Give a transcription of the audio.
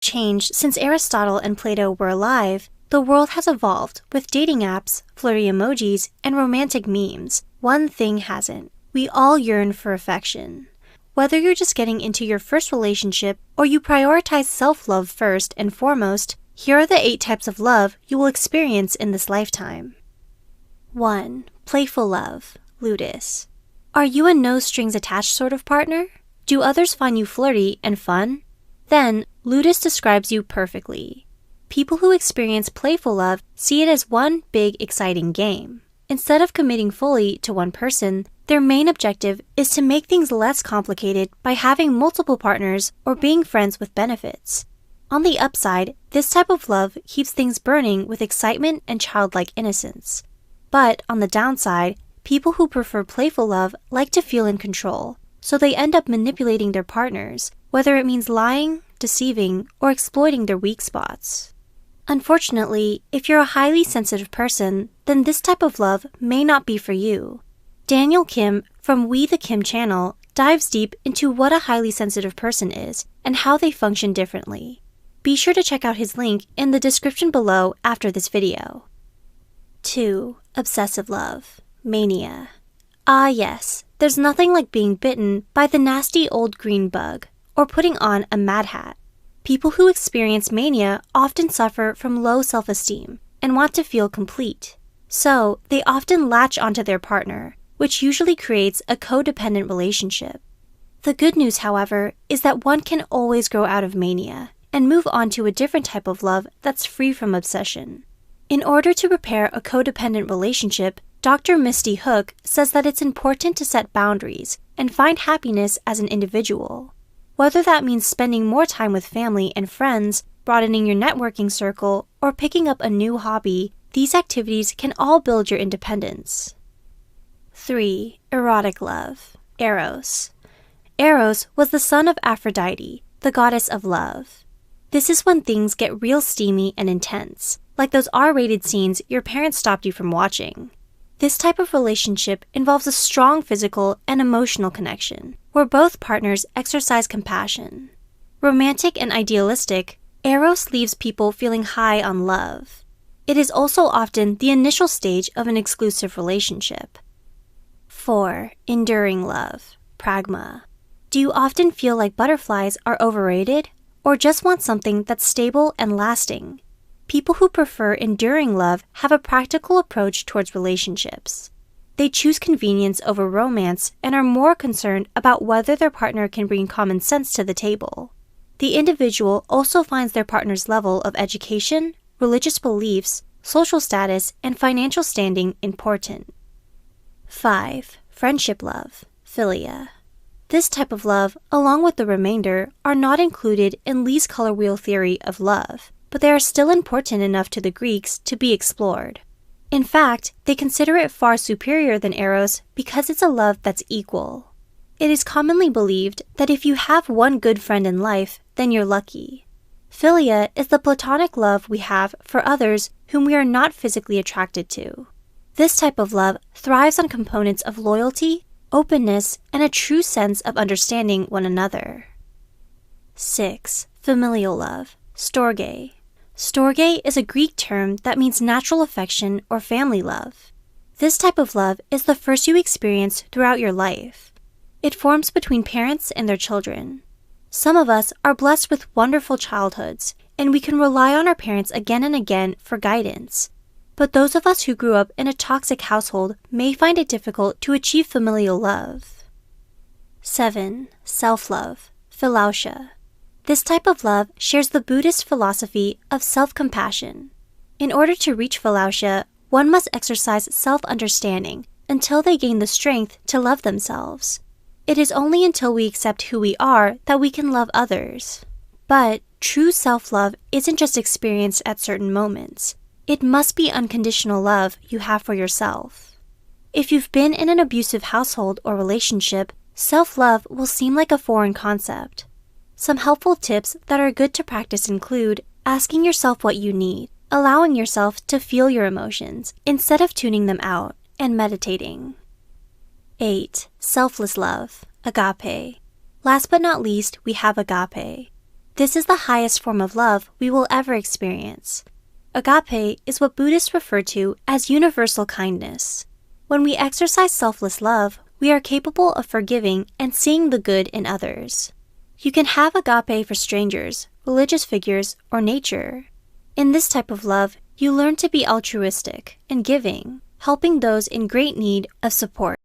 Changed since Aristotle and Plato were alive, the world has evolved with dating apps, flirty emojis, and romantic memes. One thing hasn't. We all yearn for affection. Whether you're just getting into your first relationship or you prioritize self-love first and foremost, here are the 8 types of love you will experience in this lifetime. 1. Playful love, ludus. Are you a no-strings-attached sort of partner? Do others find you flirty and fun? Then, ludus describes you perfectly. People who experience playful love see it as one big, exciting game. Instead of committing fully to one person, their main objective is to make things less complicated by having multiple partners or being friends with benefits. On the upside, this type of love keeps things burning with excitement and childlike innocence. But on the downside, people who prefer playful love like to feel in control, so they end up manipulating their partners, whether it means lying, deceiving, or exploiting their weak spots. Unfortunately, if you're a highly sensitive person, then this type of love may not be for you. Daniel Kim from We the Kim channel dives deep into what a highly sensitive person is and how they function differently. Be sure to check out his link in the description below after this video. 2. Obsessive love, mania. Ah yes, there's nothing like being bitten by the nasty old green bug or putting on a mad hat. People who experience mania often suffer from low self-esteem and want to feel complete. So, they often latch onto their partner, which usually creates a codependent relationship. The good news, however, is that one can always grow out of mania and move on to a different type of love that's free from obsession. In order to repair a codependent relationship, Dr. Misty Hook says that it's important to set boundaries and find happiness as an individual. Whether that means spending more time with family and friends, broadening your networking circle, or picking up a new hobby, these activities can all build your independence. 3. Erotic love, Eros. Eros was the son of Aphrodite, the goddess of love. This is when things get real steamy and intense, like those R-rated scenes your parents stopped you from watching. This type of relationship involves a strong physical and emotional connection, where both partners exercise compassion. Romantic and idealistic, Eros leaves people feeling high on love. It is also often the initial stage of an exclusive relationship. 4. Enduring love, pragma. Do you often feel like butterflies are overrated, or just want something that's stable and lasting? People who prefer enduring love have a practical approach towards relationships. They choose convenience over romance and are more concerned about whether their partner can bring common sense to the table. The individual also finds their partner's level of education, religious beliefs, social status, and financial standing important. 5. Friendship love, philia. This type of love, along with the remainder, are not included in Lee's color wheel theory of love, but they are still important enough to the Greeks to be explored. In fact, they consider it far superior than Eros because it's a love that's equal. It is commonly believed that if you have one good friend in life, then you're lucky. Philia is the platonic love we have for others whom we are not physically attracted to. This type of love thrives on components of loyalty, openness, and a true sense of understanding one another. 6. Familial love, storge. Storge is a Greek term that means natural affection or family love. This type of love is the first you experience throughout your life. It forms between parents and their children. Some of us are blessed with wonderful childhoods, and we can rely on our parents again and again for guidance. But those of us who grew up in a toxic household may find it difficult to achieve familial love. 7. Self-love, philautia. This type of love shares the Buddhist philosophy of self-compassion. In order to reach philautia, one must exercise self-understanding until they gain the strength to love themselves. It is only until we accept who we are that we can love others. But true self-love isn't just experienced at certain moments. It must be unconditional love you have for yourself. If you've been in an abusive household or relationship, self-love will seem like a foreign concept. Some helpful tips that are good to practice include asking yourself what you need, allowing yourself to feel your emotions instead of tuning them out, and meditating. 8. Selfless love, agape. Last but not least, we have agape. This is the highest form of love we will ever experience. Agape is what Buddhists refer to as universal kindness. When we exercise selfless love, we are capable of forgiving and seeing the good in others. You can have agape for strangers, religious figures, or nature. In this type of love, you learn to be altruistic and giving, helping those in great need of support.